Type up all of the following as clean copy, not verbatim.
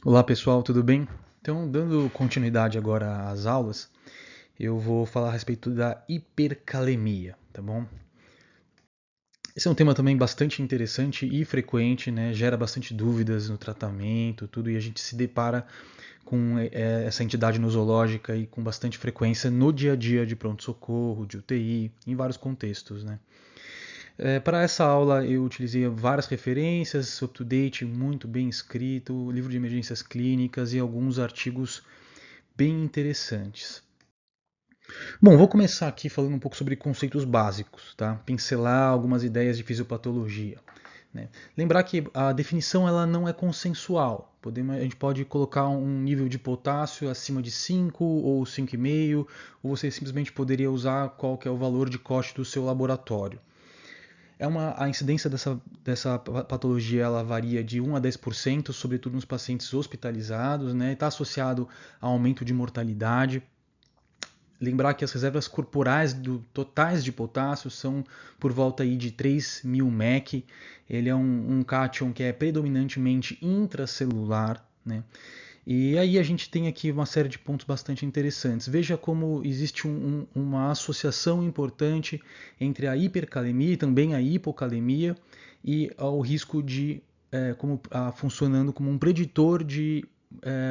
Olá pessoal, tudo bem? Então, dando continuidade agora às aulas, eu vou falar a respeito da hipercalemia, tá bom? Esse é um tema também bastante interessante e frequente, né? Gera bastante dúvidas no tratamento, tudo, e a gente se depara com essa entidade nosológica e com bastante frequência no dia a dia de pronto-socorro, de UTI, em vários contextos, né? Para essa aula eu utilizei várias referências, up-to-date, muito bem escrito, livro de emergências clínicas e alguns artigos bem interessantes. Bom, vou começar aqui falando um pouco sobre conceitos básicos, tá? Pincelar algumas ideias de fisiopatologia, né? Lembrar que a definição ela não é consensual. A gente pode colocar um nível de potássio acima de 5 ou 5,5, ou você simplesmente poderia usar qual que é o valor de corte do seu laboratório. A incidência dessa patologia ela varia de 1 a 10%, sobretudo nos pacientes hospitalizados, né? Está associado a aumento de mortalidade. Lembrar que as reservas corporais totais de potássio são por volta aí de 3.000 mEq. Ele é um cátion que é predominantemente intracelular, né? E aí a gente tem aqui uma série de pontos bastante interessantes. Veja como existe uma associação importante entre a hipercalemia e também a hipocalemia e o risco de funcionando como um preditor de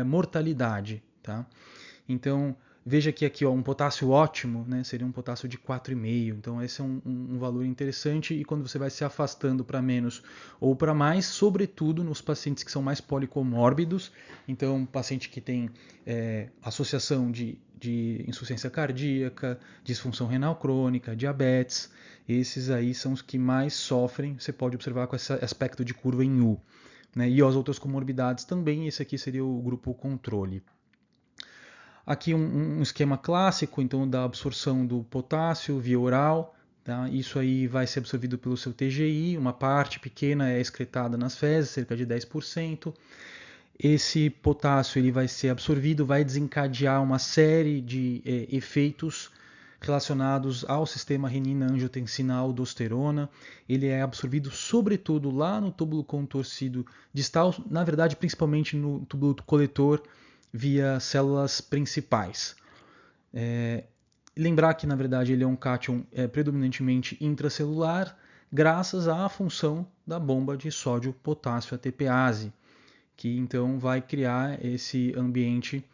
mortalidade, tá? Então, veja que aqui ó, um potássio ótimo, né, seria um potássio de 4,5. Então, esse é um valor interessante. E quando você vai se afastando para menos ou para mais, sobretudo nos pacientes que são mais policomórbidos, então, paciente que tem associação de insuficiência cardíaca, disfunção renal crônica, diabetes, esses aí são os que mais sofrem. Você pode observar com esse aspecto de curva em U. Né? E as outras comorbidades também, esse aqui seria o grupo controle. Aqui um esquema clássico, então, da absorção do potássio via oral. Tá? Isso aí vai ser absorvido pelo seu TGI, uma parte pequena é excretada nas fezes, cerca de 10%. Esse potássio ele vai ser absorvido, vai desencadear uma série de efeitos relacionados ao sistema renina-angiotensina-aldosterona. Ele é absorvido sobretudo lá no túbulo contorcido distal, na verdade principalmente no túbulo coletor via células principais. Lembrar que na verdade ele é um cátion predominantemente intracelular, graças à função da bomba de sódio-potássio ATPase, que então vai criar esse ambiente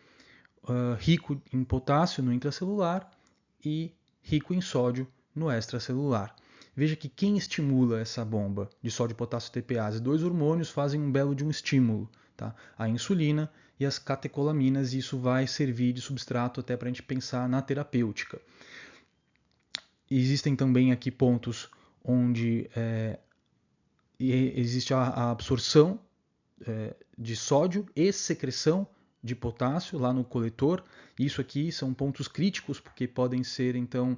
rico em potássio no intracelular e rico em sódio no extracelular. Veja que quem estimula essa bomba de sódio, potássio e TPase? Dois hormônios fazem um belo de um estímulo, tá? A insulina e as catecolaminas, e isso vai servir de substrato até para a gente pensar na terapêutica. Existem também aqui pontos onde existe a absorção de sódio e secreção de potássio lá no coletor. Isso aqui são pontos críticos porque podem ser então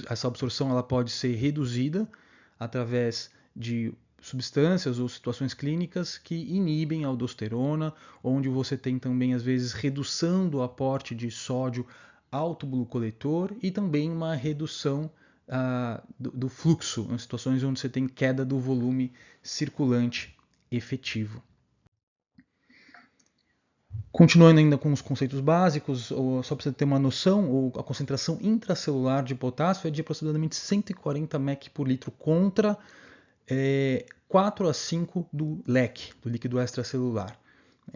essa absorção ela pode ser reduzida através de substâncias ou situações clínicas que inibem a aldosterona, onde você tem também às vezes redução do aporte de sódio ao túbulo coletor e também uma redução do fluxo, em situações onde você tem queda do volume circulante efetivo. Continuando ainda com os conceitos básicos, só para você ter uma noção, a concentração intracelular de potássio é de aproximadamente 140 mEq por litro contra 4 a 5 do LEC, do líquido extracelular.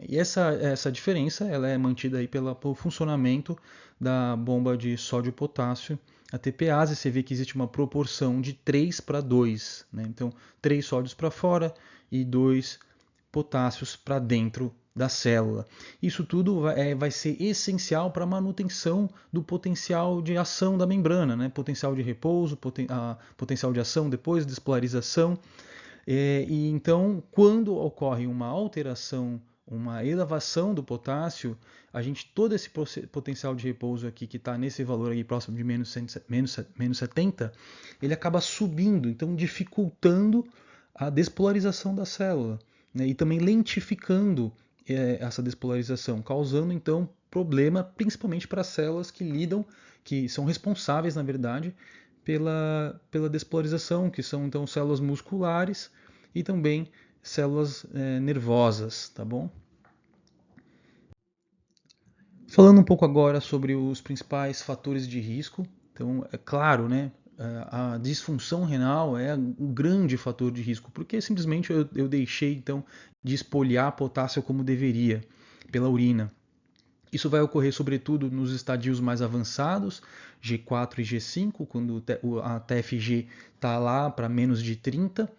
E essa diferença ela é mantida aí pelo funcionamento da bomba de sódio-potássio. A TPase, você vê que existe uma proporção de 3 para 2. Né? Então, 3 sódios para fora e 2 potássios para dentro da célula. Isso tudo vai ser essencial para a manutenção do potencial de ação da membrana, né? Potencial de repouso, potencial de ação depois de despolarização. E então, quando ocorre uma alteração, uma elevação do potássio, todo esse potencial de repouso aqui que está nesse valor aí próximo de menos 70, ele acaba subindo, então dificultando a despolarização da célula, né? E também lentificando essa despolarização, causando então problema principalmente para as células que são responsáveis, na verdade, pela despolarização, que são então células musculares e também células nervosas, tá bom? Falando um pouco agora sobre os principais fatores de risco. Então, é claro, né, a disfunção renal é um grande fator de risco, porque simplesmente eu deixei então de espolhar potássio como deveria pela urina. Isso vai ocorrer sobretudo nos estadios mais avançados, G4 e G5, quando a TFG está lá para menos de 30.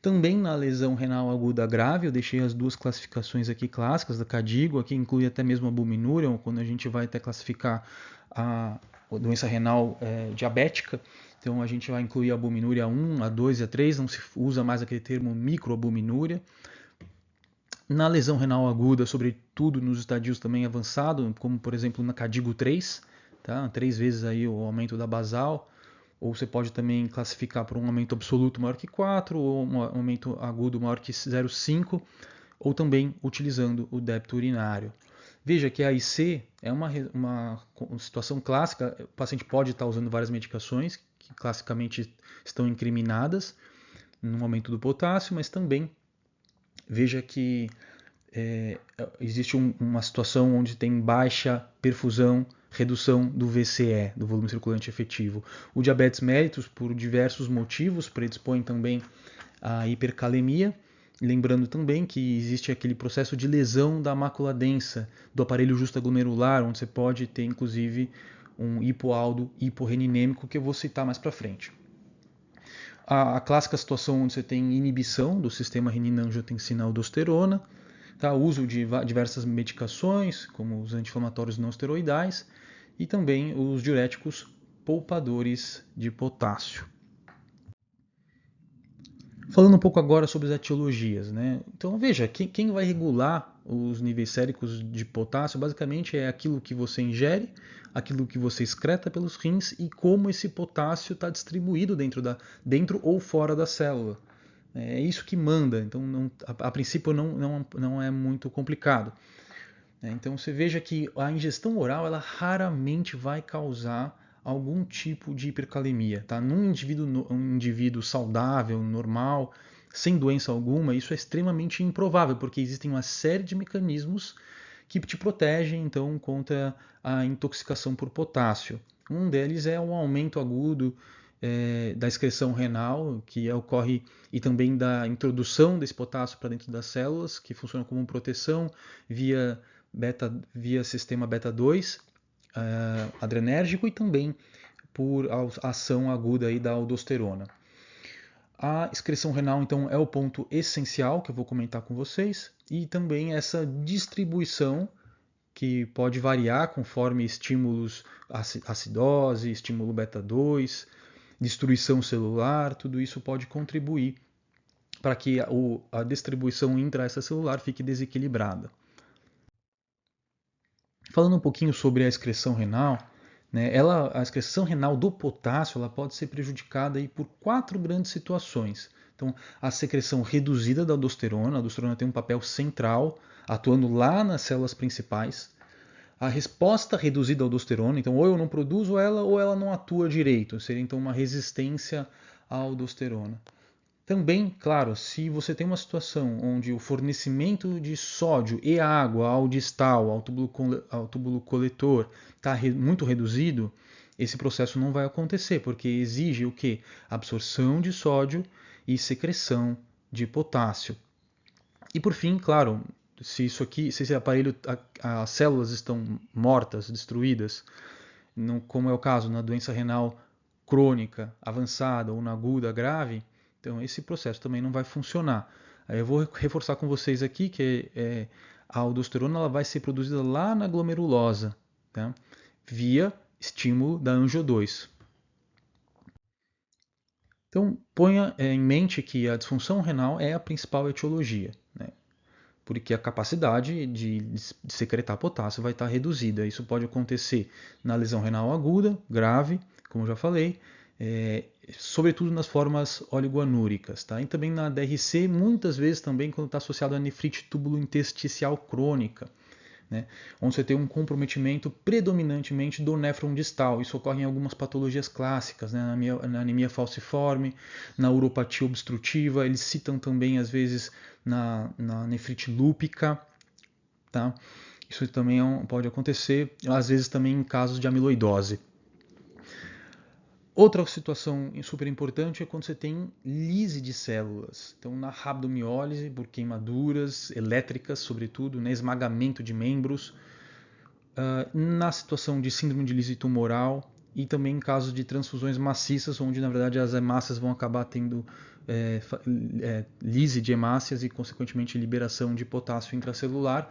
Também na lesão renal aguda grave, eu deixei as duas classificações aqui clássicas da CADIGO, aqui inclui até mesmo a albuminúria, quando a gente vai até classificar a doença renal diabética. Então a gente vai incluir a albuminúria 1, a 2 e a 3, não se usa mais aquele termo microalbuminúria. Na lesão renal aguda, sobretudo nos estadios também avançados, como por exemplo na CADIGO 3, tá? 3 vezes aí o aumento da basal, ou você pode também classificar por um aumento absoluto maior que 4, ou um aumento agudo maior que 0,5, ou também utilizando o débito urinário. Veja que a IC é uma situação clássica, o paciente pode estar usando várias medicações, que classicamente estão incriminadas no aumento do potássio, mas também veja que existe uma situação onde tem baixa perfusão, redução do VCE, do volume circulante efetivo. O diabetes mellitus, por diversos motivos, predispõe também à hipercalemia. Lembrando também que existe aquele processo de lesão da mácula densa, do aparelho justaglomerular, onde você pode ter inclusive um hipoaldo hiporreninêmico, que eu vou citar mais para frente. A clássica situação onde você tem inibição do sistema renina-angiotensina-aldosterona, tá? Uso de diversas medicações, como os anti-inflamatórios não esteroidais, e também os diuréticos poupadores de potássio. Falando um pouco agora sobre as etiologias, né? Então veja, quem vai regular os níveis séricos de potássio basicamente é aquilo que você ingere, aquilo que você excreta pelos rins e como esse potássio está distribuído dentro ou fora da célula. É isso que manda, então a princípio não é muito complicado. Então você veja que a ingestão oral ela raramente vai causar algum tipo de hipercalemia. Tá? Num indivíduo saudável, normal, sem doença alguma, isso é extremamente improvável, porque existem uma série de mecanismos que te protegem então contra a intoxicação por potássio. Um deles é um aumento agudo da excreção renal, que ocorre, e também da introdução desse potássio para dentro das células, que funciona como proteção via sistema beta 2 adrenérgico e também por ação aguda aí da aldosterona. A excreção renal, então, é o ponto essencial que eu vou comentar com vocês, e também essa distribuição que pode variar conforme estímulos, acidose, estímulo beta 2, destruição celular, tudo isso pode contribuir para que a distribuição intracelular fique desequilibrada. Falando um pouquinho sobre a excreção renal, né, a excreção renal do potássio ela pode ser prejudicada aí por 4 grandes situações. Então, a secreção reduzida da aldosterona, a aldosterona tem um papel central, atuando lá nas células principais. A resposta reduzida à aldosterona, então ou eu não produzo ela ou ela não atua direito, seria então uma resistência à aldosterona. Também, claro, se você tem uma situação onde o fornecimento de sódio e água ao distal, ao túbulo coletor, está muito reduzido, esse processo não vai acontecer, porque exige o quê? Absorção de sódio e secreção de potássio. E por fim, claro, se esse aparelho, as células estão mortas, destruídas, como é o caso na doença renal crônica avançada ou na aguda grave, então esse processo também não vai funcionar. Aí eu vou reforçar com vocês aqui que a aldosterona ela vai ser produzida lá na glomerulosa, tá? Via estímulo da angio-2. Então ponha em mente que a disfunção renal é a principal etiologia, né? Porque a capacidade de secretar potássio vai estar reduzida. Isso pode acontecer na lesão renal aguda, grave, como já falei, sobretudo nas formas oligoanúricas, tá? E também na DRC, muitas vezes também quando está associado a nefrite túbulo-intersticial crônica, né? Onde você tem um comprometimento predominantemente do néfron distal. Isso ocorre em algumas patologias clássicas, né? Na anemia falciforme, na uropatia obstrutiva, eles citam também às vezes na nefrite lúpica, tá? Isso também pode acontecer, às vezes também em casos de amiloidose. Outra situação super importante é quando você tem lise de células. Então, na rabdomiólise, por queimaduras elétricas, sobretudo, né, esmagamento de membros. Na situação de síndrome de lise tumoral e também em casos de transfusões maciças, onde, na verdade, as hemácias vão acabar tendo lise de hemácias e, consequentemente, liberação de potássio intracelular.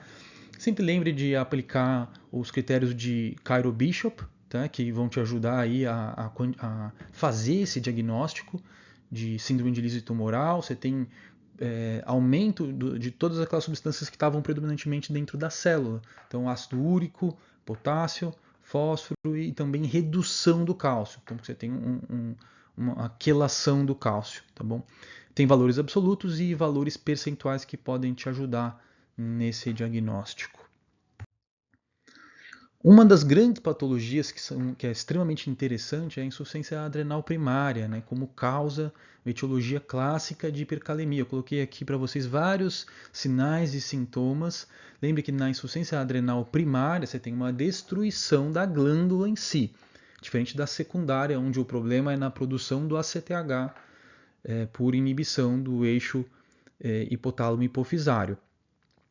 Sempre lembre de aplicar os critérios de Cairo-Bishop, tá, que vão te ajudar aí a fazer esse diagnóstico de síndrome de lise tumoral. Você tem aumento de todas aquelas substâncias que estavam predominantemente dentro da célula. Então, ácido úrico, potássio, fósforo e também redução do cálcio. Então, você tem uma quelação do cálcio, tá bom? Tem valores absolutos e valores percentuais que podem te ajudar nesse diagnóstico. Uma das grandes patologias que é extremamente interessante é a insuficiência adrenal primária, né, como causa, etiologia clássica de hipercalemia. Eu coloquei aqui para vocês vários sinais e sintomas. Lembre que na insuficiência adrenal primária você tem uma destruição da glândula em si, diferente da secundária, onde o problema é na produção do ACTH por inibição do eixo hipotálamo-hipofisário,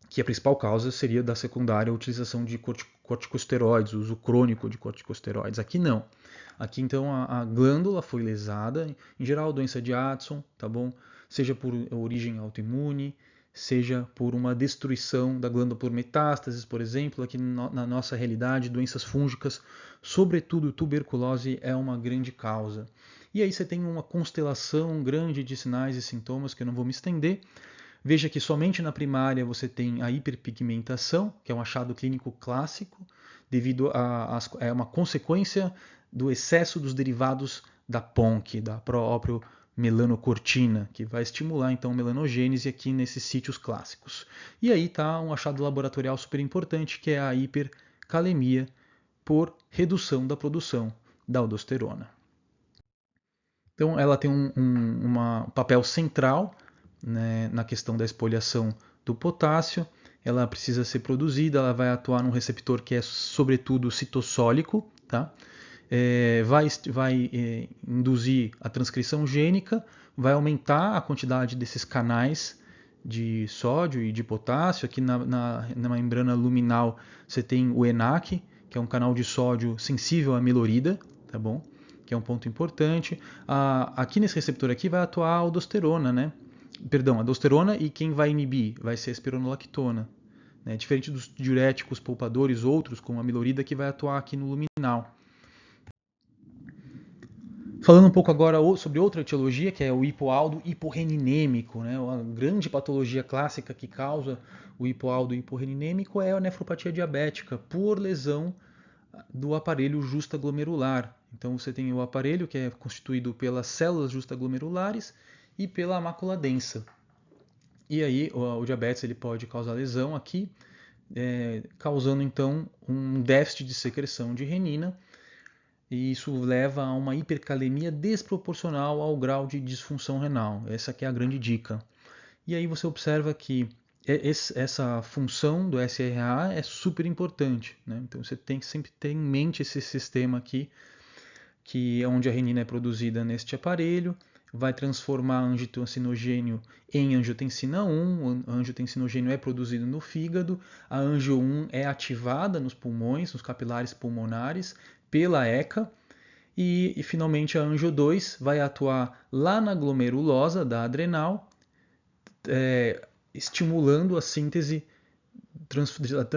que a principal causa seria da secundária a utilização de corticosteroides, o uso crônico de corticosteroides. Aqui não. Aqui então a glândula foi lesada, em geral doença de Addison, tá bom? Seja por origem autoimune, seja por uma destruição da glândula por metástases, por exemplo. Aqui na nossa realidade, doenças fúngicas, sobretudo tuberculose, é uma grande causa. E aí você tem uma constelação grande de sinais e sintomas que eu não vou me estender. Veja que somente na primária você tem a hiperpigmentação, que é um achado clínico clássico, devido a uma consequência do excesso dos derivados da PONC, da própria melanocortina, que vai estimular então a melanogênese aqui nesses sítios clássicos. E aí está um achado laboratorial super importante, que é a hipercalemia por redução da produção da aldosterona. Então ela tem um papel central, né, na questão da espoliação do potássio. Ela precisa ser produzida, ela vai atuar num receptor que é sobretudo citossólico, tá? Vai induzir a transcrição gênica, vai aumentar a quantidade desses canais de sódio e de potássio. Aqui na membrana luminal você tem o ENaC, que é um canal de sódio sensível à milorida, tá bom? Que é um ponto importante. Aqui nesse receptor aqui vai atuar a aldosterona, né? Perdão, a aldosterona, e quem vai inibir vai ser a espironolactona, né? Diferente dos diuréticos poupadores outros, como a milorida, que vai atuar aqui no luminal. Falando um pouco agora sobre outra etiologia, que é o hipoaldo hiporreninêmico, né? A grande patologia clássica que causa o hipoaldo hiporreninêmico é a nefropatia diabética por lesão do aparelho justaglomerular. Então você tem o aparelho que é constituído pelas células justaglomerulares e pela mácula densa. E aí o diabetes ele pode causar lesão aqui, causando então um déficit de secreção de renina, e isso leva a uma hipercalemia desproporcional ao grau de disfunção renal. Essa aqui é a grande dica. E aí você observa que essa função do SRA é super importante, né? Então você tem que sempre ter em mente esse sistema aqui, que é onde a renina é produzida neste aparelho, vai transformar angiotensinogênio em angiotensina 1, o angiotensinogênio é produzido no fígado, a angio 1 é ativada nos pulmões, nos capilares pulmonares, pela ECA, e finalmente a angio 2 vai atuar lá na glomerulosa da adrenal, estimulando a síntese,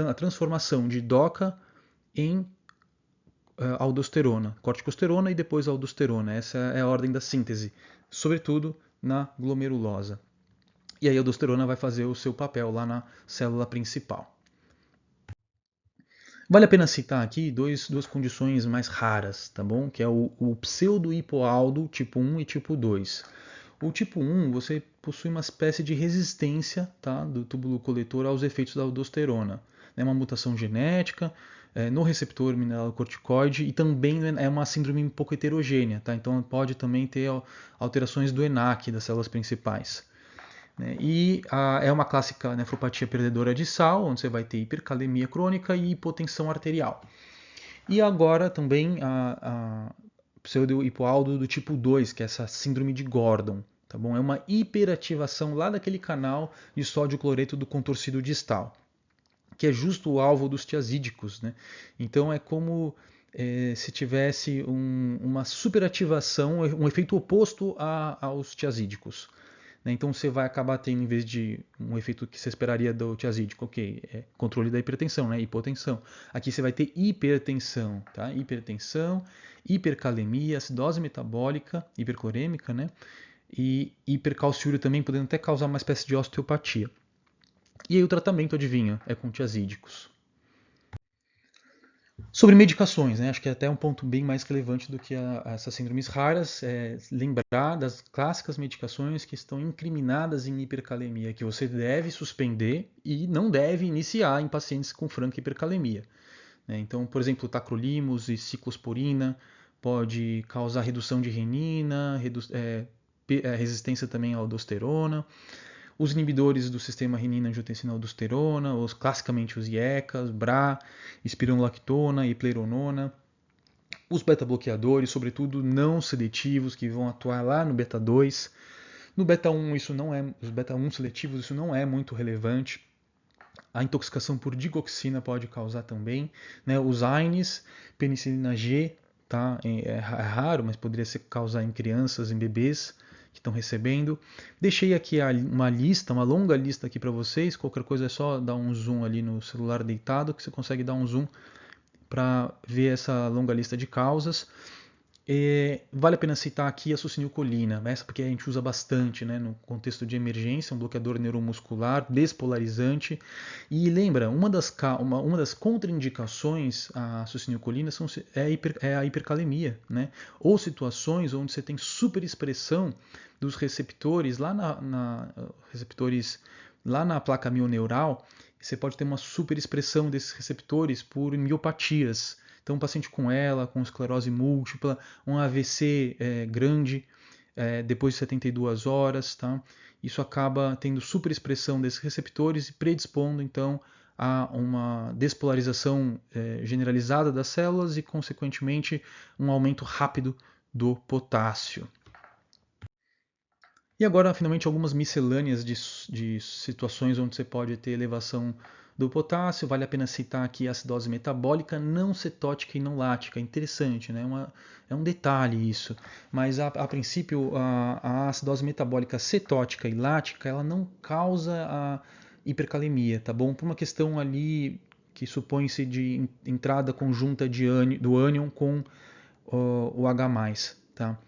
a transformação de DOCA em aldosterona, corticosterona e depois aldosterona. Essa é a ordem da síntese, sobretudo na glomerulosa. E aí a aldosterona vai fazer o seu papel lá na célula principal. Vale a pena citar aqui duas condições mais raras, tá bom? Que é o pseudo-hipoaldo tipo 1 e tipo 2. O tipo 1 você possui uma espécie de resistência, tá, do túbulo coletor aos efeitos da aldosterona. É uma mutação genética no receptor mineralocorticoide e também é uma síndrome um pouco heterogênea, tá? Então pode também ter alterações do ENaC das células principais. E é uma clássica nefropatia perdedora de sal, onde você vai ter hipercalemia crônica e hipotensão arterial. E agora também a pseudo-hipoaldo do tipo 2, que é essa síndrome de Gordon. Tá bom? É uma hiperativação lá daquele canal de sódio cloreto do contorcido distal, que é justo o alvo dos tiazídicos. Né? Então é como se tivesse uma superativação, um efeito oposto aos tiazídicos. Então você vai acabar tendo, em vez de um efeito que você esperaria do tiazídico, controle da hipertensão, né? Hipotensão. Aqui você vai ter hipertensão, tá? Hipertensão, hipercalemia, acidose metabólica, hiperclorêmica, né? E hipercalciúria também, podendo até causar uma espécie de osteopatia. E aí o tratamento, adivinha, é com tiazídicos. Sobre medicações, né? Acho que é até um ponto bem mais relevante do que essas síndromes raras, lembrar das clássicas medicações que estão incriminadas em hipercalemia, que você deve suspender e não deve iniciar em pacientes com franca hipercalemia. Né? Então, por exemplo, tacrolimus e ciclosporina pode causar redução de renina, resistência também à aldosterona. Os inibidores do sistema renina-angiotensina-aldosterona, classicamente os IECAs, BRA, espironolactona e pleronona. Os beta-bloqueadores, sobretudo não seletivos, que vão atuar lá no beta-2. No beta-1, os beta-1 seletivos, isso não é muito relevante. A intoxicação por digoxina pode causar também. Né? Os AINES, penicilina G, tá? É raro, mas poderia causar em crianças, em bebês que estão recebendo. Deixei aqui uma longa lista aqui para vocês. Qualquer coisa é só dar um zoom ali no celular deitado, que você consegue dar um zoom para ver essa longa lista de causas. Vale a pena citar aqui a succinilcolina, essa porque a gente usa bastante, né, no contexto de emergência, um bloqueador neuromuscular, despolarizante. E lembra, uma das contraindicações à succinilcolina é a hipercalemia, né? Ou situações onde você tem superexpressão dos receptores lá na placa mioneural, você pode ter uma superexpressão desses receptores por miopatias. Então, um paciente com esclerose múltipla, um AVC grande, depois de 72 horas, tá? Isso acaba tendo superexpressão desses receptores e predispondo, então, a uma despolarização generalizada das células e, consequentemente, um aumento rápido do potássio. E agora, finalmente, algumas miscelâneas de situações onde você pode ter elevação do potássio. Vale a pena citar aqui a acidose metabólica não cetótica e não lática. É interessante, né? É um detalhe isso. Mas, a princípio, a acidose metabólica cetótica e lática, ela não causa a hipercalemia, tá bom? Por uma questão ali que supõe-se de entrada conjunta do ânion com o H+, tá?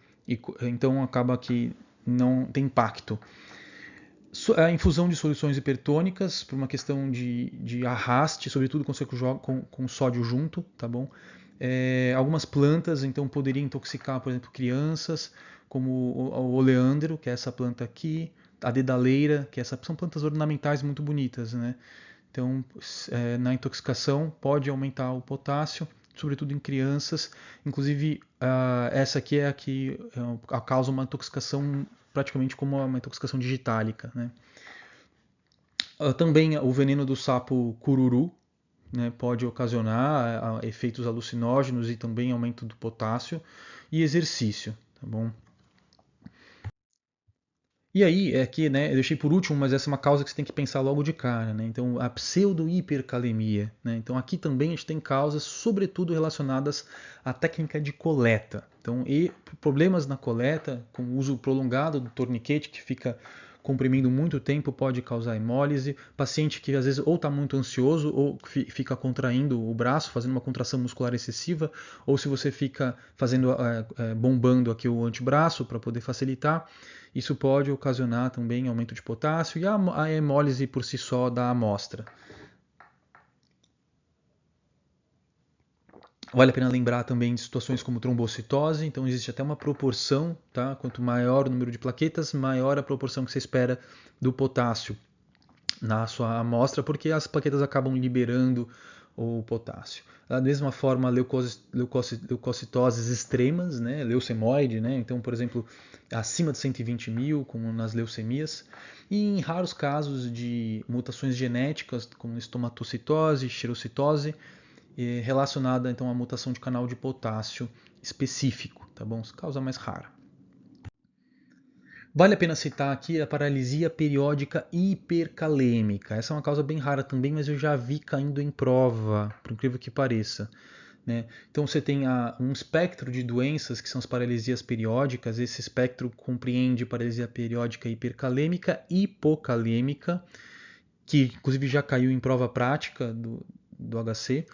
Então, acaba que não tem impacto. A infusão de soluções hipertônicas, por uma questão de arraste, sobretudo quando você joga com sódio junto, tá bom? Algumas plantas, então, poderiam intoxicar, por exemplo, crianças, como o oleandro, que é essa planta aqui, a dedaleira, que são plantas ornamentais muito bonitas, né? Então, na intoxicação, pode aumentar o potássio, sobretudo em crianças. Inclusive, essa aqui é a que causa uma intoxicação praticamente como uma intoxicação digitálica. Né? Também o veneno do sapo cururu, né, pode ocasionar efeitos alucinógenos e também aumento do potássio. E exercício, tá bom? E aí, aqui, né, eu deixei por último, mas essa é uma causa que você tem que pensar logo de cara, né? Então, a pseudo-hipercalemia, né? Então, aqui também a gente tem causas, sobretudo relacionadas à técnica de coleta. Então, e problemas na coleta, com o uso prolongado do torniquete, que fica comprimindo muito tempo, pode causar hemólise. Paciente que às vezes ou está muito ansioso ou fica contraindo o braço, fazendo uma contração muscular excessiva, ou se você fica fazendo bombando aqui o antebraço para poder facilitar. Isso pode ocasionar também aumento de potássio e a hemólise por si só da amostra. Vale a pena lembrar também de situações como trombocitose, então existe até uma proporção, tá? Quanto maior o número de plaquetas, maior a proporção que você espera do potássio na sua amostra, porque as plaquetas acabam liberando o potássio. Da mesma forma, leucocitoses extremas, né? Leucemoide, né? Então, por exemplo, acima de 120 mil, como nas leucemias, e em raros casos de mutações genéticas, como estomatocitose, xerocitose, relacionada então à mutação de canal de potássio específico, tá bom? Causa mais rara. Vale a pena citar aqui a paralisia periódica hipercalêmica. Essa é uma causa bem rara também, mas eu já vi caindo em prova, por incrível que pareça. Né? Então você tem um espectro de doenças que são as paralisias periódicas. Esse espectro compreende paralisia periódica hipercalêmica e hipocalêmica, que inclusive já caiu em prova prática do HC,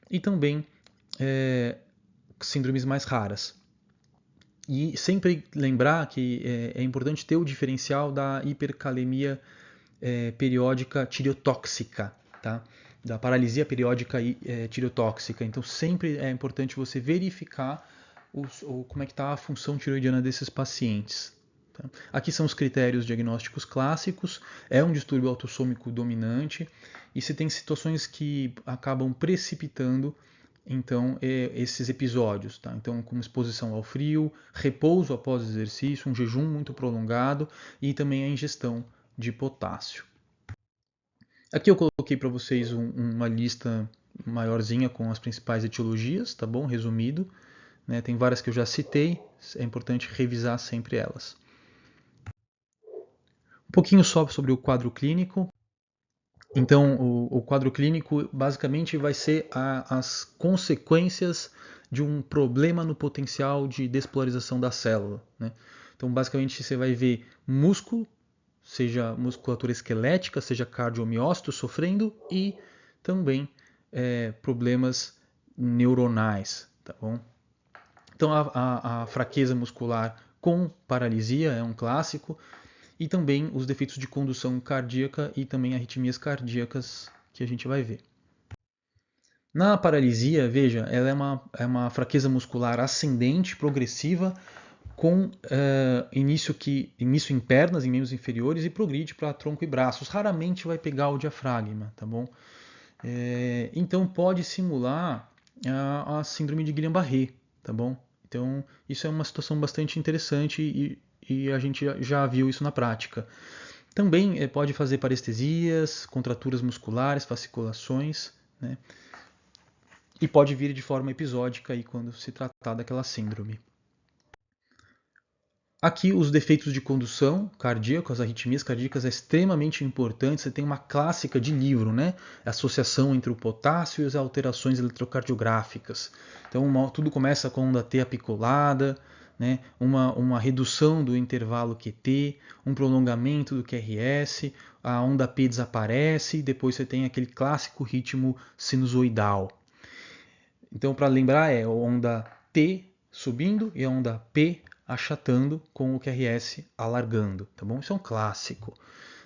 e também síndromes mais raras. E sempre lembrar que é importante ter o diferencial da hipercalemia periódica tireotóxica, tá? Da paralisia periódica tireotóxica. Então sempre é importante você verificar como é que está a função tiroidiana desses pacientes. Tá? Aqui são os critérios diagnósticos clássicos, é um distúrbio autossômico dominante e se tem situações que acabam precipitando então esses episódios, tá? Então como exposição ao frio, repouso após exercício, um jejum muito prolongado e também a ingestão de potássio. Aqui eu coloquei para vocês uma lista maiorzinha com as principais etiologias, tá bom? Resumido, né? Tem várias que eu já citei, é importante revisar sempre elas. Um pouquinho só sobre o quadro clínico. Então, o quadro clínico basicamente vai ser as consequências de um problema no potencial de despolarização da célula, né? Então, basicamente, você vai ver músculo, seja musculatura esquelética, seja cardiomiócito sofrendo e também problemas neuronais, tá bom? Então, a fraqueza muscular com paralisia é um clássico, e também os defeitos de condução cardíaca e também arritmias cardíacas que a gente vai ver. Na paralisia, veja, ela é uma fraqueza muscular ascendente, progressiva, com início em pernas, em membros inferiores e progride para tronco e braços. Raramente vai pegar o diafragma, tá bom? Então pode simular a síndrome de Guillain-Barré, tá bom? Então isso é uma situação bastante interessante e a gente já viu isso na prática. Também pode fazer parestesias, contraturas musculares, fasciculações, né? E pode vir de forma episódica aí quando se tratar daquela síndrome. Aqui os defeitos de condução cardíaca, as arritmias cardíacas é extremamente importante. Você tem uma clássica de livro, né? A associação entre o potássio e as alterações eletrocardiográficas. Então tudo começa com a onda T apiculada, né? Uma redução do intervalo QT, um prolongamento do QRS, a onda P desaparece e depois você tem aquele clássico ritmo sinusoidal. Então, para lembrar, é a onda T subindo e a onda P achatando com o QRS alargando, tá bom? Isso é um clássico.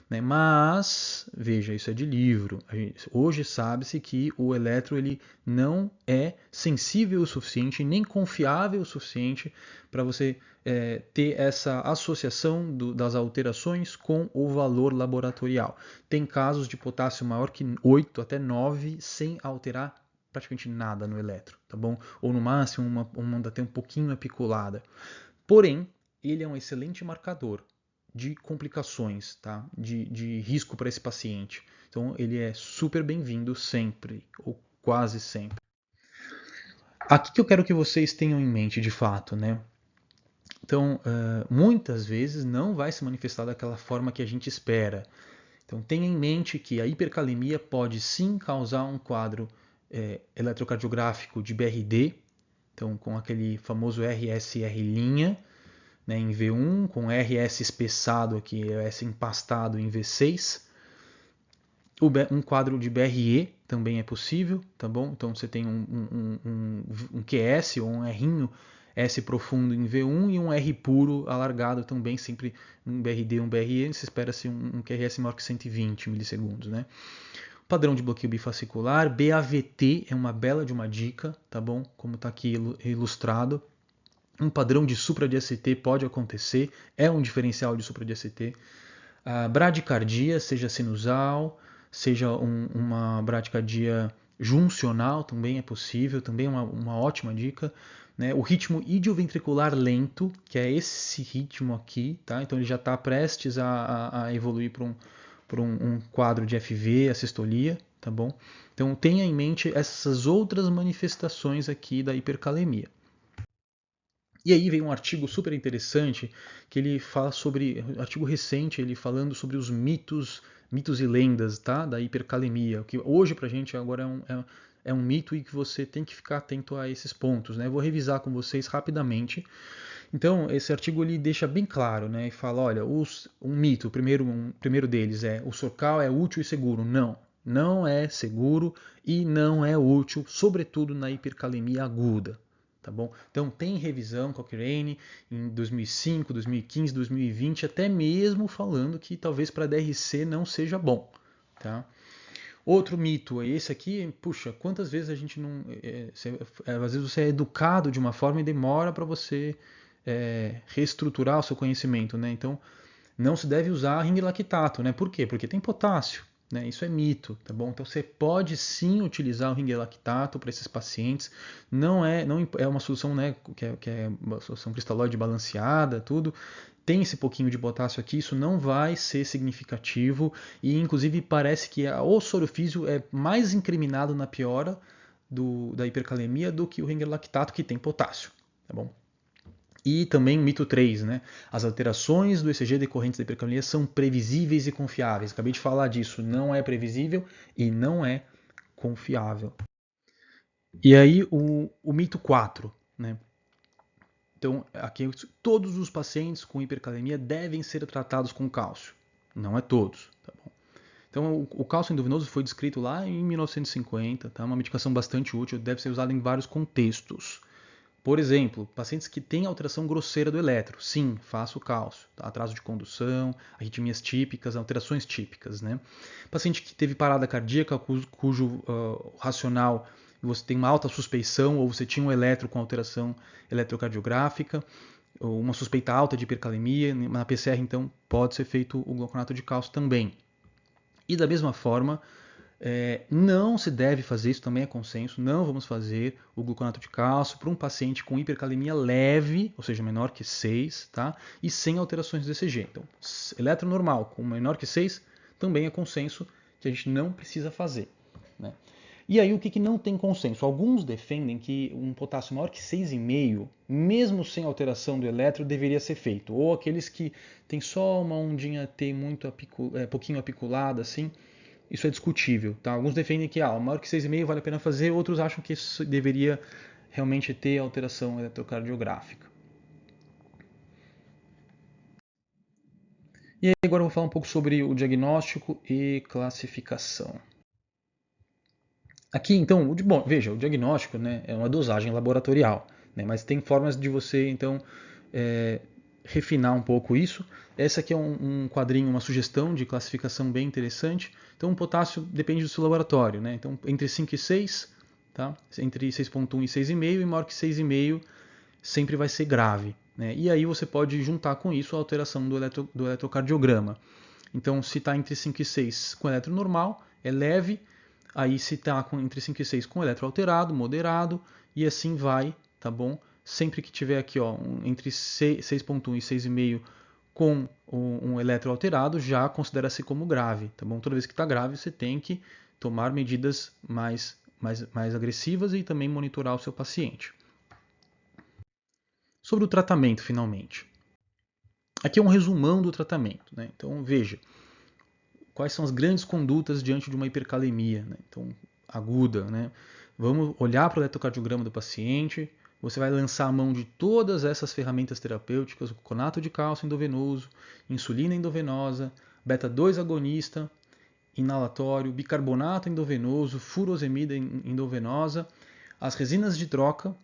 Né? Mas, veja, isso é de livro. Hoje sabe-se que o eletro ele não é sensível o suficiente, nem confiável o suficiente para você ter essa associação das alterações com o valor laboratorial. Tem casos de potássio maior que 8 até 9 sem alterar praticamente nada no eletro, tá bom? Ou no máximo uma onda até um pouquinho apiculada. Porém, ele é um excelente marcador de complicações, tá? de risco para esse paciente. Então, ele é super bem-vindo sempre, ou quase sempre. Aqui que eu quero que vocês tenham em mente, de fato, né? Então, muitas vezes não vai se manifestar daquela forma que a gente espera. Então, tenha em mente que a hipercalemia pode sim causar um quadro eletrocardiográfico de BRD, então com aquele famoso RSR', né, em V1, com RS espessado aqui, RS empastado em V6. Um quadro de BRE também é possível, tá bom? Então você tem um QS ou um R S profundo em V1 e um R puro alargado também, sempre um BRD, um BRE, se espera-se um QRS maior que 120 milissegundos, né? Padrão de bloqueio bifascicular, BAVT é uma bela de uma dica, tá bom? Como está aqui ilustrado. Um padrão de supra-DST pode acontecer, é um diferencial de supra-DST. A bradicardia, seja sinusal, seja uma bradicardia juncional, também é possível, também é uma ótima dica. Né? O ritmo idioventricular lento, que é esse ritmo aqui, tá? Então ele já está prestes a evoluir para um quadro de FV, a sistolia, tá bom? Então tenha em mente essas outras manifestações aqui da hipercalemia. E aí vem um artigo super interessante que ele fala sobre, um artigo recente, ele falando sobre os mitos e lendas, tá, da hipercalemia, que hoje pra gente agora é um mito e que você tem que ficar atento a esses pontos, né? Eu vou revisar com vocês rapidamente. Então, esse artigo ele deixa bem claro, né? E fala, olha, um mito, um primeiro deles é o Sorcal é útil e seguro. Não, não é seguro e não é útil, sobretudo na hipercalemia aguda. Tá bom? Então tem revisão Cochrane em 2005, 2015, 2020, até mesmo falando que talvez para DRC não seja bom. Tá? Outro mito, esse aqui, puxa, quantas vezes a gente não. Às vezes você é educado de uma forma e demora para você reestruturar o seu conhecimento. Né? Então não se deve usar ring lactato. Né? Por quê? Porque tem potássio. Né? Isso é mito, tá bom? Então você pode sim utilizar o ring lactato para esses pacientes. Não é uma solução, né, que é uma solução cristalóide balanceada, tudo. Tem esse pouquinho de potássio aqui, isso não vai ser significativo e inclusive parece que o sorofísio é mais incriminado na piora da hipercalemia do que o ring lactato que tem potássio, tá bom? E também o mito 3, né? As alterações do ECG decorrentes da hipercalemia são previsíveis e confiáveis. Acabei de falar disso, não é previsível e não é confiável. E aí o mito 4, né? Então, aqui todos os pacientes com hipercalemia devem ser tratados com cálcio. Não é todos, tá bom? Então, o cálcio endovenoso foi descrito lá em 1950, tá? Uma medicação bastante útil, deve ser usada em vários contextos. Por exemplo, pacientes que têm alteração grosseira do eletro, sim, faça o cálcio. Tá? Atraso de condução, arritmias típicas, alterações típicas. Né? Paciente que teve parada cardíaca, cujo racional você tem uma alta suspeição ou você tinha um eletro com alteração eletrocardiográfica, ou uma suspeita alta de hipercalemia, na PCR então pode ser feito o gluconato de cálcio também. E da mesma forma, não se deve fazer, isso também é consenso, não vamos fazer o gluconato de cálcio para um paciente com hipercalemia leve, ou seja, menor que 6, tá? E sem alterações do ECG. Então, eletro normal com menor que 6, também é consenso que a gente não precisa fazer. Né? E aí o que não tem consenso? Alguns defendem que um potássio maior que 6,5, mesmo sem alteração do eletro, deveria ser feito. Ou aqueles que tem só uma ondinha T muito pouquinho apiculada, assim, isso é discutível. Tá? Alguns defendem que maior que 6,5 vale a pena fazer, outros acham que isso deveria realmente ter alteração eletrocardiográfica. E aí agora eu vou falar um pouco sobre o diagnóstico e classificação. Aqui, então, bom, veja, o diagnóstico, né, é uma dosagem laboratorial, né, mas tem formas de você, então, refinar um pouco isso. Essa aqui é um quadrinho, uma sugestão de classificação bem interessante. Então, o potássio depende do seu laboratório, né? Então, entre 5 e 6, tá? Entre 6,1 e 6,5, e maior que 6,5 sempre vai ser grave. Né? E aí você pode juntar com isso a alteração do eletrocardiograma. Então, se está entre 5 e 6 com eletro normal, é leve. Aí, se está entre 5 e 6 com eletro alterado, moderado, e assim vai, tá bom? Sempre que tiver aqui entre 6,1 e 6,5 com um eletro alterado, já considera-se como grave. Tá bom? Toda vez que está grave, você tem que tomar medidas mais agressivas e também monitorar o seu paciente. Sobre o tratamento, finalmente. Aqui é um resumão do tratamento. Né? Então, veja, quais são as grandes condutas diante de uma hipercalemia, né? Então, aguda. Né? Vamos olhar para o eletrocardiograma do paciente, você vai lançar a mão de todas essas ferramentas terapêuticas, o gluconato de cálcio endovenoso, insulina endovenosa, beta-2 agonista, inalatório, bicarbonato endovenoso, furosemida endovenosa, as resinas de troca,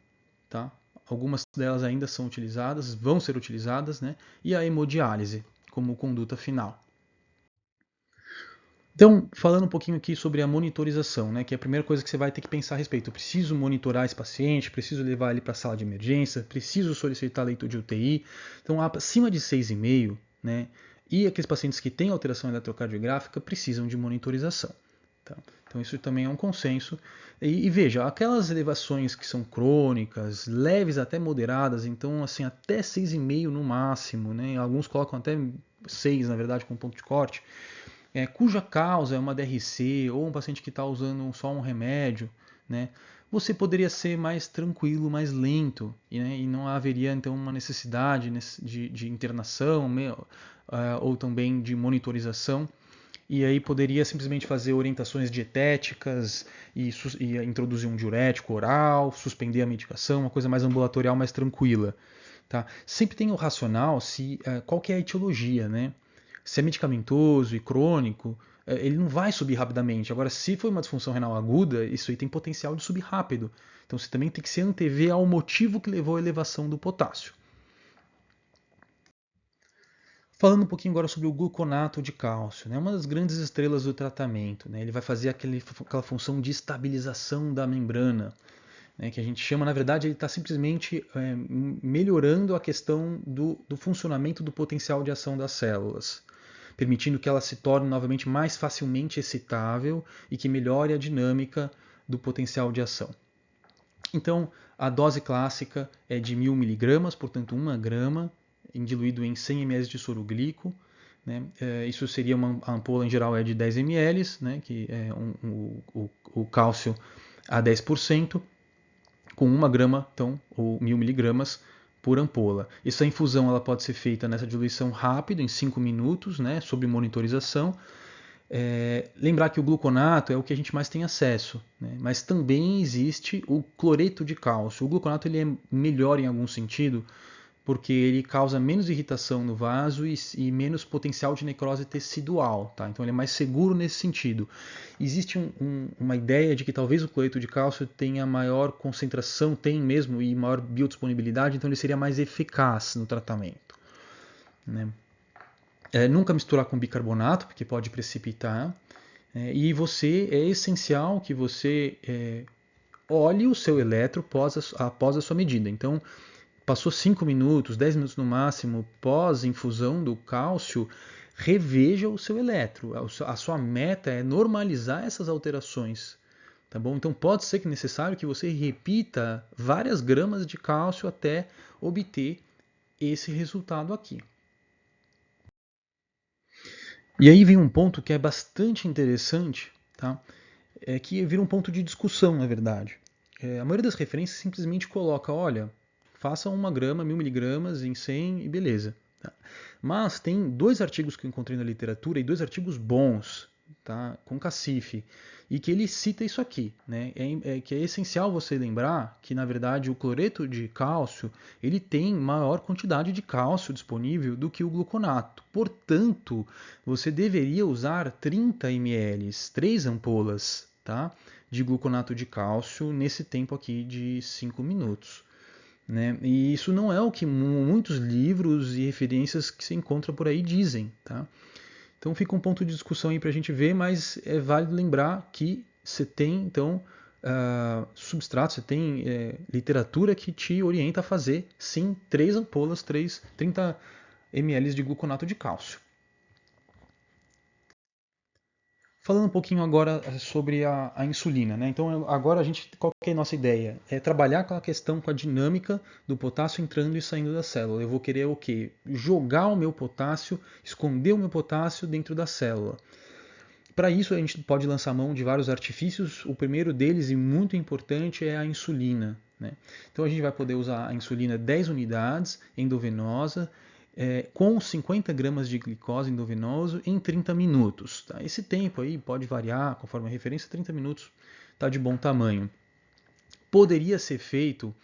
tá? Algumas delas ainda são utilizadas, vão ser utilizadas, né? E a hemodiálise como conduta final. Então, falando um pouquinho aqui sobre a monitorização, né, que é a primeira coisa que você vai ter que pensar a respeito. Eu preciso monitorar esse paciente, preciso levar ele para a sala de emergência, preciso solicitar leito de UTI. Então, acima de 6,5, né, e aqueles pacientes que têm alteração eletrocardiográfica precisam de monitorização. Tá? Então, isso também é um consenso. E veja, aquelas elevações que são crônicas, leves até moderadas, então, assim, até 6,5 no máximo, né, alguns colocam até 6, na verdade, com ponto de corte, cuja causa é uma DRC ou um paciente que está usando só um remédio, né, você poderia ser mais tranquilo, mais lento, né, e não haveria então uma necessidade de internação ou também de monitorização. E aí poderia simplesmente fazer orientações dietéticas e introduzir um diurético oral, suspender a medicação, uma coisa mais ambulatorial, mais tranquila. Tá? Sempre tem o racional qual que é a etiologia, né? Se é medicamentoso e crônico, ele não vai subir rapidamente. Agora, se for uma disfunção renal aguda, isso aí tem potencial de subir rápido. Então você também tem que se antever ao motivo que levou à elevação do potássio. Falando um pouquinho agora sobre o gluconato de cálcio, né? Uma das grandes estrelas do tratamento. Né? Ele vai fazer aquela função de estabilização da membrana, né? Que a gente chama, na verdade, ele está simplesmente melhorando a questão do funcionamento do potencial de ação das células, permitindo que ela se torne novamente mais facilmente excitável e que melhore a dinâmica do potencial de ação. Então, a dose clássica é de 1.000 miligramas, portanto 1 grama, diluído em 100 ml de soro glico. Né? Isso seria a ampola em geral é de 10 ml, né? Que é o cálcio a 10%, com 1 grama, então, ou 1.000 miligramas por ampola. Essa infusão ela pode ser feita nessa diluição rápida, em 5 minutos, né? Sob monitorização. Lembrar que o gluconato é o que a gente mais tem acesso, né? Mas também existe o cloreto de cálcio. O gluconato ele é melhor em algum sentido, porque ele causa menos irritação no vaso e menos potencial de necrose tecidual. Tá? Então ele é mais seguro nesse sentido. Existe uma ideia de que talvez o cloreto de cálcio tenha maior concentração, tem mesmo, e maior biodisponibilidade, então ele seria mais eficaz no tratamento. Né? Nunca misturar com bicarbonato, porque pode precipitar. E é essencial que você olhe o seu eletro após a sua medida. Então, passou 5 minutos, 10 minutos no máximo, pós-infusão do cálcio, reveja o seu eletro. A sua meta é normalizar essas alterações. Tá bom? Então pode ser que necessário que você repita várias gramas de cálcio até obter esse resultado aqui. E aí vem um ponto que é bastante interessante, tá? Que vira um ponto de discussão, na verdade. A maioria das referências simplesmente coloca, olha, faça 1 grama, 1.000 miligramas em 100 e beleza. Tá? Mas tem 2 artigos que eu encontrei na literatura e 2 artigos bons, tá? Com cacife, e que ele cita isso aqui. Né? Que é essencial você lembrar que, na verdade, o cloreto de cálcio ele tem maior quantidade de cálcio disponível do que o gluconato. Portanto, você deveria usar 30 ml, 3 ampolas, tá? De gluconato de cálcio nesse tempo aqui de 5 minutos. Né? E isso não é o que muitos livros e referências que se encontra por aí dizem. Tá? Então fica um ponto de discussão aí para a gente ver, mas é válido lembrar que você tem então substrato, você tem literatura que te orienta a fazer sim 3 ampolas, 30 ml de gluconato de cálcio. Falando um pouquinho agora sobre a insulina, né? Então agora qual que é a nossa ideia? É trabalhar com a questão, com a dinâmica do potássio entrando e saindo da célula. Eu vou querer o quê? Jogar o meu potássio, esconder o meu potássio dentro da célula. Para isso a gente pode lançar mão de vários artifícios. O primeiro deles, e muito importante, é a insulina. Né? Então a gente vai poder usar a insulina 10 unidades endovenosa, com 50 gramas de glicose endovenoso em 30 minutos. Tá? Esse tempo aí pode variar, conforme a referência, 30 minutos está de bom tamanho. Poderia ser feito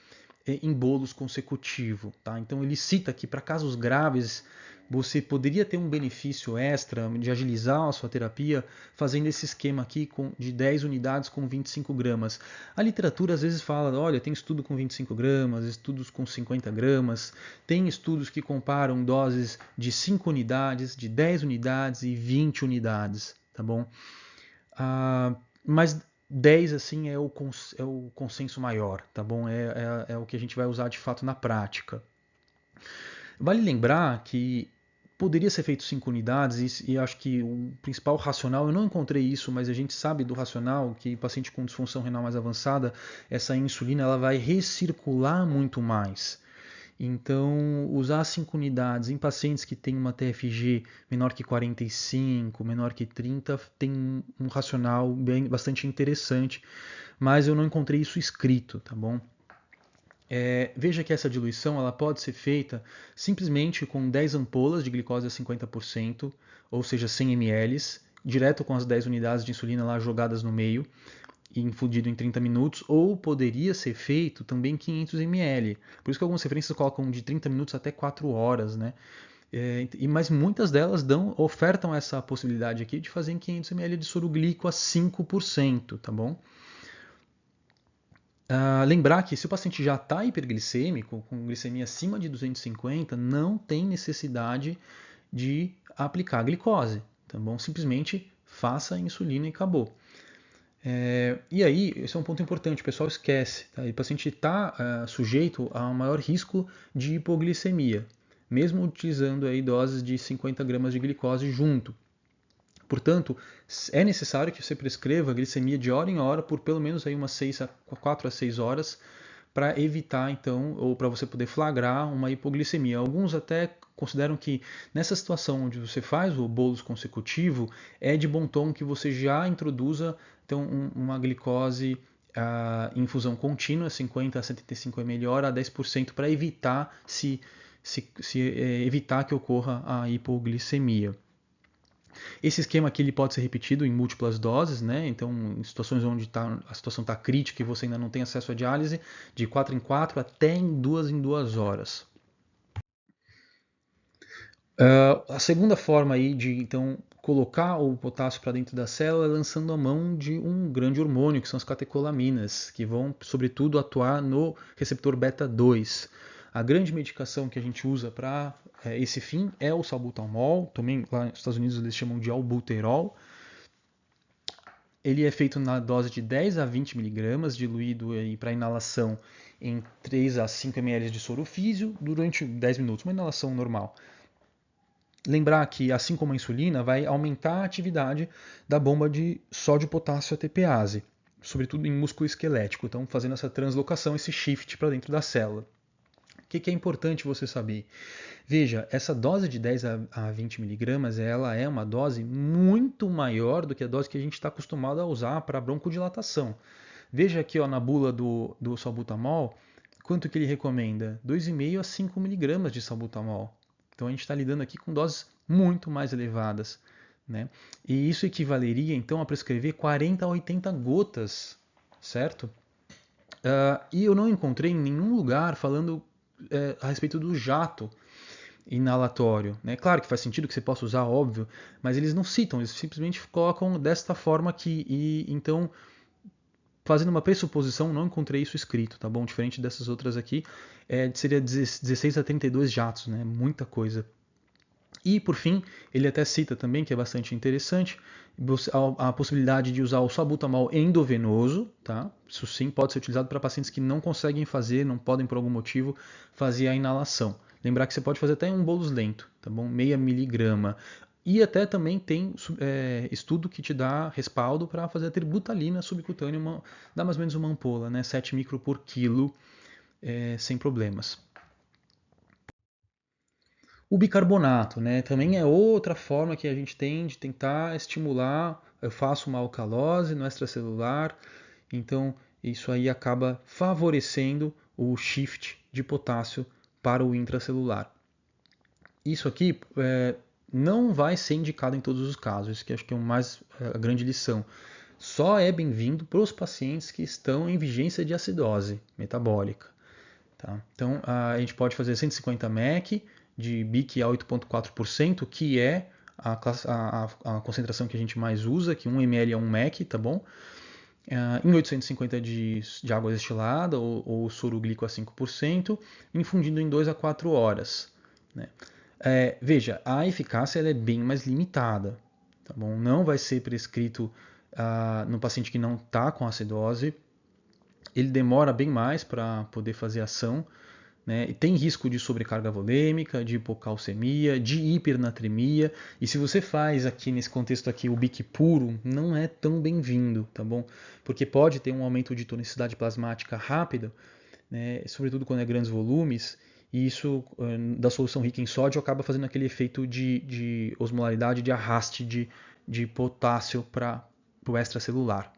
em bolos consecutivo. Tá? Então ele cita que para casos graves você poderia ter um benefício extra de agilizar a sua terapia fazendo esse esquema aqui de 10 unidades com 25 gramas. A literatura às vezes fala, olha, tem estudo com 25 gramas, estudos com 50 gramas, tem estudos que comparam doses de 5 unidades, de 10 unidades e 20 unidades. tá bom? Mas 10 assim é o consenso maior, tá bom? É o que a gente vai usar de fato na prática. Vale lembrar que poderia ser feito 5 unidades e acho que o principal racional, eu não encontrei isso, mas a gente sabe do racional que paciente com disfunção renal mais avançada, essa insulina ela vai recircular muito mais. Então, usar 5 unidades em pacientes que têm uma TFG menor que 45, menor que 30, tem um racional bastante interessante, mas eu não encontrei isso escrito, tá bom? Veja que essa diluição ela pode ser feita simplesmente com 10 ampolas de glicose a 50%, ou seja, 100 ml, direto com as 10 unidades de insulina lá jogadas no meio, e infundido em 30 minutos, ou poderia ser feito também 500 ml. Por isso que algumas referências colocam de 30 minutos até 4 horas, né? Mas muitas delas ofertam essa possibilidade aqui de fazer em 500 ml de soro glico a 5%, tá bom? Lembrar que se o paciente já está hiperglicêmico, com glicemia acima de 250, não tem necessidade de aplicar a glicose, tá bom? Simplesmente faça a insulina e acabou. E aí, esse é um ponto importante, o pessoal esquece. Tá? O paciente está sujeito a um maior risco de hipoglicemia, mesmo utilizando aí doses de 50 gramas de glicose junto. Portanto, é necessário que você prescreva glicemia de hora em hora por pelo menos aí umas 4 a 6 horas para evitar, então, ou para você poder flagrar uma hipoglicemia. Alguns até consideram que nessa situação onde você faz o bolus consecutivo, é de bom tom que você já introduza então, uma glicose em infusão contínua, 50 a 75 ml hora a 10%, para evitar evitar que ocorra a hipoglicemia. Esse esquema aqui ele pode ser repetido em múltiplas doses, né? Então, em situações onde a situação está crítica e você ainda não tem acesso à diálise, de 4 em 4 até em 2 horas. A segunda forma aí de então colocar o potássio para dentro da célula é lançando a mão de um grande hormônio, que são as catecolaminas, que vão, sobretudo, atuar no receptor beta 2. A grande medicação que a gente usa para esse fim é o salbutamol, também lá nos Estados Unidos eles chamam de albuterol. Ele é feito na dose de 10 a 20 miligramas, diluído para inalação em 3 a 5 ml de soro físio durante 10 minutos, uma inalação normal. Lembrar que, assim como a insulina, vai aumentar a atividade da bomba de sódio-potássio ATPase, sobretudo em músculo esquelético, então fazendo essa translocação, esse shift para dentro da célula. O que é importante você saber? Veja, essa dose de 10 a 20 miligramas, ela é uma dose muito maior do que a dose que a gente está acostumado a usar para broncodilatação. Veja aqui ó, na bula do salbutamol, quanto que ele recomenda? 2,5 a 5 miligramas de salbutamol. Então a gente está lidando aqui com doses muito mais elevadas, né? E isso equivaleria então a prescrever 40 a 80 gotas, certo? E eu não encontrei em nenhum lugar falando a respeito do jato inalatório. Né? Claro que faz sentido que você possa usar, óbvio, mas eles não citam, eles simplesmente colocam desta forma aqui. E então, fazendo uma pressuposição, não encontrei isso escrito, tá bom? Diferente dessas outras aqui, seria 16 a 32 jatos, né? Muita coisa. E, por fim, ele até cita também, que é bastante interessante, a possibilidade de usar o salbutamol endovenoso, tá? Isso sim pode ser utilizado para pacientes que não conseguem fazer, não podem por algum motivo fazer a inalação. Lembrar que você pode fazer até um bolus lento, tá bom? 0,5 miligrama. E até também tem estudo que te dá respaldo para fazer a tributalina subcutânea, dá mais ou menos uma ampola, né? 7 micro por quilo, sem problemas. O bicarbonato, né, também é outra forma que a gente tem de tentar estimular. Eu faço uma alcalose no extracelular, então isso aí acaba favorecendo o shift de potássio para o intracelular. Isso aqui não vai ser indicado em todos os casos, isso que acho que é a grande lição. Só é bem-vindo para os pacientes que estão em vigência de acidose metabólica. Tá? Então, a gente pode fazer 150 mEq de BIC a 8,4%, que é a concentração que a gente mais usa, que 1 ml é 1 mEq, tá bom? Em 850 de água destilada ou soro glico a 5%, infundindo em 2 a 4 horas. Né? Veja, a eficácia ela é bem mais limitada. tá bom? Não vai ser prescrito no paciente que não está com acidose. Ele demora bem mais para poder fazer ação, né? E tem risco de sobrecarga volêmica, de hipocalcemia, de hipernatremia. E se você faz aqui nesse contexto aqui o BIC puro, não é tão bem-vindo, tá bom? Porque pode ter um aumento de tonicidade plasmática rápida, né? Sobretudo quando é grandes volumes, e isso da solução rica em sódio acaba fazendo aquele efeito de osmolaridade, de arraste de potássio para o extracelular.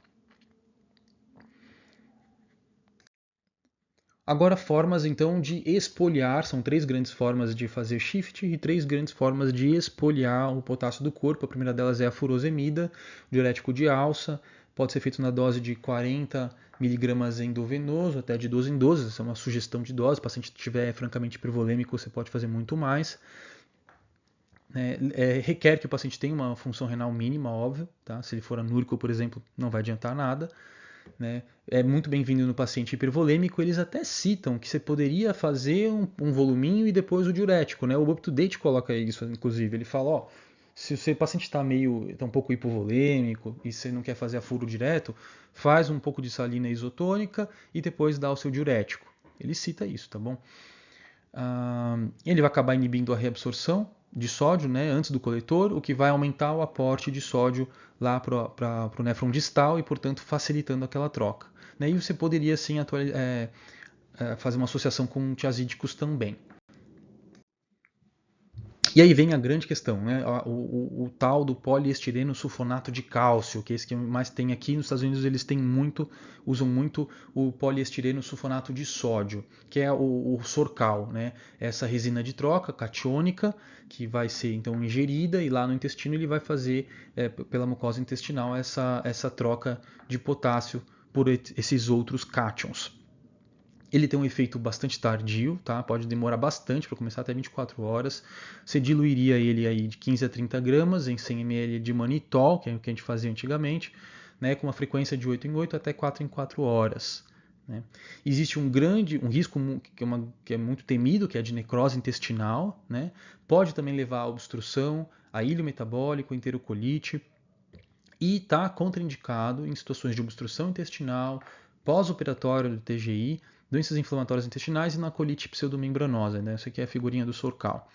Agora, formas então de expoliar, são 3 grandes formas de fazer shift e 3 grandes formas de expoliar o potássio do corpo. A primeira delas é a furosemida, diurético de alça, pode ser feito na dose de 40 mg endovenoso, até de 12 em 12, essa é uma sugestão de dose. Se o paciente estiver francamente hipervolêmico, você pode fazer muito mais. Requer que o paciente tenha uma função renal mínima, óbvio, tá? Se ele for anúrico, por exemplo, não vai adiantar nada. Né? É muito bem-vindo no paciente hipervolêmico. Eles até citam que você poderia fazer um voluminho e depois o diurético, né? O UpToDate coloca isso, inclusive. Ele fala, ó, se o seu paciente está um pouco hipovolêmico e você não quer fazer a furo direto, faz um pouco de salina isotônica e depois dá o seu diurético. Ele cita isso, tá bom? Ele vai acabar inibindo a reabsorção de sódio, né, antes do coletor, o que vai aumentar o aporte de sódio lá para o néfron distal e, portanto, facilitando aquela troca. Né, e você poderia, sim, fazer uma associação com tiazídicos também. E aí vem a grande questão, né? O tal do poliestireno sulfonato de cálcio, que é esse que mais tem aqui nos Estados Unidos, eles usam muito o poliestireno sulfonato de sódio, que é o Sorcal, né? Essa resina de troca catiônica, que vai ser então ingerida e lá no intestino ele vai fazer pela mucosa intestinal essa troca de potássio por esses outros cátions. Ele tem um efeito bastante tardio, tá? Pode demorar bastante para começar, até 24 horas. Você diluiria ele aí de 15 a 30 gramas em 100 ml de manitol, que é o que a gente fazia antigamente, né? Com uma frequência de 8 em 8 até 4 em 4 horas. Né? Existe um risco que é muito temido, que é de necrose intestinal. Né? Pode também levar a obstrução, a ilho metabólico, enterocolite. E está contraindicado em situações de obstrução intestinal, pós-operatório do TGI, doenças inflamatórias intestinais e na colite pseudomembranosa. Né? Essa aqui é a figurinha do Sorcal.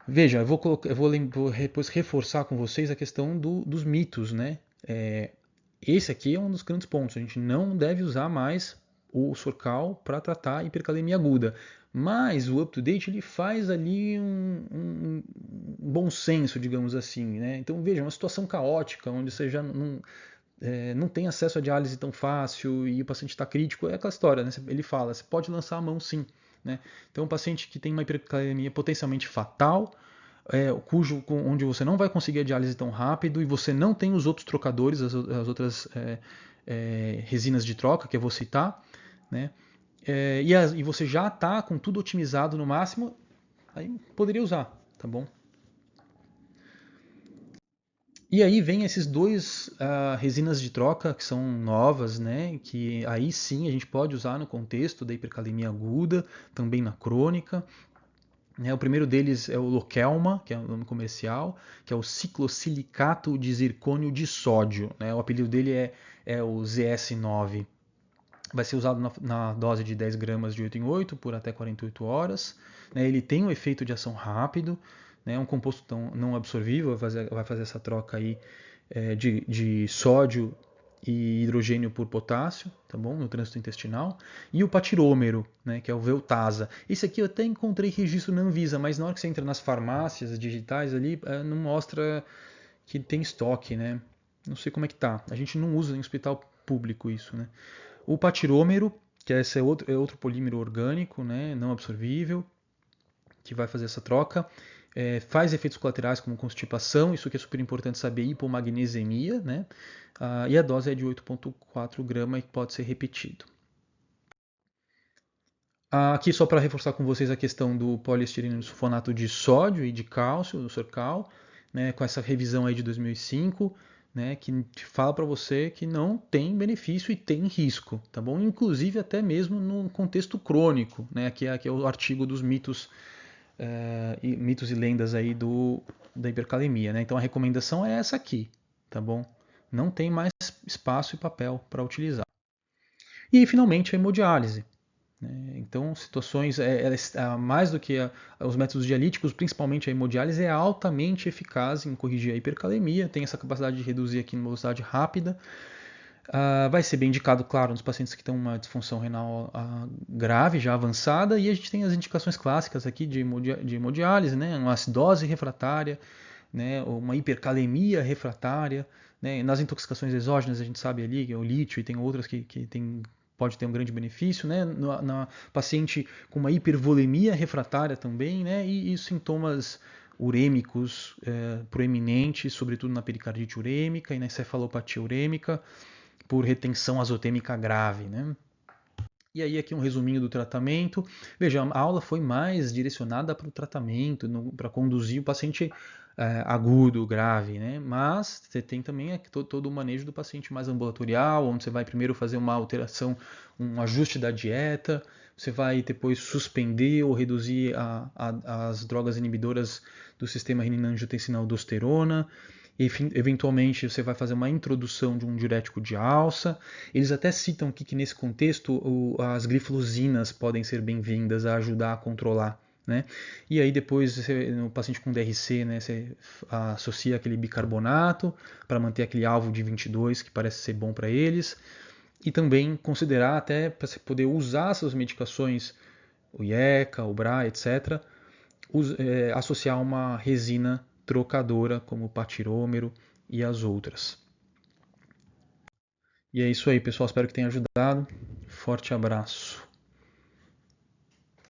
Veja, eu vou depois reforçar com vocês a questão dos mitos. Né? Esse aqui é um dos grandes pontos. A gente não deve usar mais o Sorcal para tratar a hipercalemia aguda. Mas o UpToDate ele faz ali um bom senso, digamos assim. Né? Então veja, uma situação caótica, onde você já não tem acesso à diálise tão fácil e o paciente está crítico, é aquela história, né? Ele fala, você pode lançar a mão sim. Né? Então um paciente que tem uma hipercalemia potencialmente fatal, onde você não vai conseguir a diálise tão rápido e você não tem os outros trocadores, as outras resinas de troca que eu vou citar, né? E você já está com tudo otimizado no máximo, aí poderia usar, tá bom? E aí vem esses dois resinas de troca que são novas, né? Que aí sim a gente pode usar no contexto da hipercalemia aguda, também na crônica. O primeiro deles é o Lokelma, que é o nome comercial, que é o ciclosilicato de zircônio de sódio. Né? O apelido dele é o ZS9. Vai ser usado na dose de 10 gramas de 8 em 8 por até 48 horas. Né? Ele tem um efeito de ação rápido, né? É um composto não absorvível, vai fazer essa troca aí, de sódio e hidrogênio por potássio, tá bom? No trânsito intestinal. E o patirômero, né? Que é o Veltasa. Esse aqui eu até encontrei registro na Anvisa, mas na hora que você entra nas farmácias digitais ali, não mostra que tem estoque, né? Não sei como é que tá. A gente não usa em hospital público isso, né? O patirômero, que esse é outro polímero orgânico, né, não absorvível, que vai fazer essa troca. Faz efeitos colaterais como constipação, isso que é super importante saber, hipomagnesemia, né? E a dose é de 8,4 gramas e pode ser repetido. Aqui só para reforçar com vocês a questão do poliestireno sulfonato de sódio e de cálcio, do Sorcal, né, com essa revisão aí de 2005, né, que fala para você que não tem benefício e tem risco, tá bom? Inclusive até mesmo no contexto crônico, né, aqui é o artigo dos mitos e lendas aí do da hipercalemia, né? Então a recomendação é essa aqui, tá bom? Não tem mais espaço e papel para utilizar. E finalmente a hemodiálise. Então, situações, mais do que os métodos dialíticos, principalmente a hemodiálise, é altamente eficaz em corrigir a hipercalemia, tem essa capacidade de reduzir aqui em velocidade rápida. Vai ser bem indicado, claro, nos pacientes que têm uma disfunção renal grave, já avançada, e a gente tem as indicações clássicas aqui de hemodiálise, né? Uma acidose refratária, né? Uma hipercalemia refratária, né? Nas intoxicações exógenas a gente sabe ali que é o lítio e tem outras que pode ter um grande benefício, né? Na paciente com uma hipervolemia refratária também, né? E sintomas urêmicos proeminentes, sobretudo na pericardite urêmica e na encefalopatia urêmica, por retenção azotêmica grave, né? E aí aqui um resuminho do tratamento. Veja, a aula foi mais direcionada para o tratamento, para conduzir o paciente agudo, grave, né? Mas você tem também todo o manejo do paciente mais ambulatorial, onde você vai primeiro fazer uma alteração, um ajuste da dieta, você vai depois suspender ou reduzir as drogas inibidoras do sistema renina-angiotensina-aldosterona. Eventualmente você vai fazer uma introdução de um diurético de alça. Eles até citam aqui que nesse contexto as glifosinas podem ser bem-vindas a ajudar a controlar, né? E aí depois no paciente com DRC, né, você associa aquele bicarbonato para manter aquele alvo de 22 que parece ser bom para eles. E também considerar até para você poder usar essas medicações, o IECA, o BRA, etc., associar uma resina trocadora como o patirômero e as outras. E é isso aí, pessoal. Espero que tenha ajudado. Forte abraço.